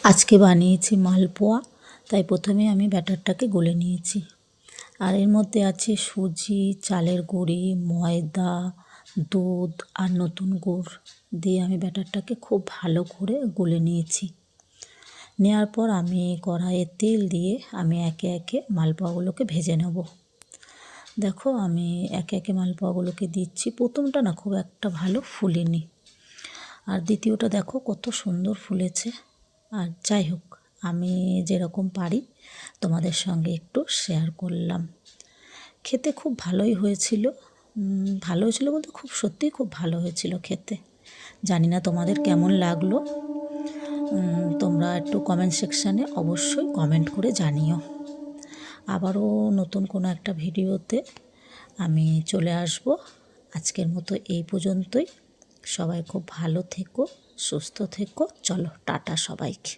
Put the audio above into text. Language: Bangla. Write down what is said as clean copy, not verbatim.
আজকে বানিয়েছি মালপোয়া, তাই প্রথমে আমি ব্যাটারটাকে গলে নিয়েছি। আর এর মধ্যে আছে সুজি, চালের গুঁড়ি, ময়দা, দুধ আর নতুন গুড় দিয়ে আমি ব্যাটারটাকে খুব ভালো করে গলে নিয়েছি। নেওয়ার পর আমি কড়াইয়ে তেল দিয়ে আমি একে একে মালপোয়াগুলোকে ভেজে নেব। দেখো আমি একে একে মালপোয়াগুলোকে দিচ্ছি। প্রথমটা না খুব একটা ভালো ফুলেনি, আর দ্বিতীয়টা দেখো কত সুন্দর ফুলেছে। আর যাই হোক, আমি যেরকম পারি তোমাদের সঙ্গে একটু শেয়ার করলাম। খেতে খুব ভালোই হয়েছিল। ভালো হয়েছিল বলতে খুব সত্যিই খুব ভালো হয়েছিল খেতে। জানি না তোমাদের কেমন লাগলো, তোমরা একটু কমেন্ট সেকশানে অবশ্যই কমেন্ট করে জানিও। আবারও নতুন কোনো একটা ভিডিওতে আমি চলে আসব। আজকের মতো এই পর্যন্তই। সবাই খুব ভালো থেকো, সুস্থ থেকো। চলো টাটা সবাইকে।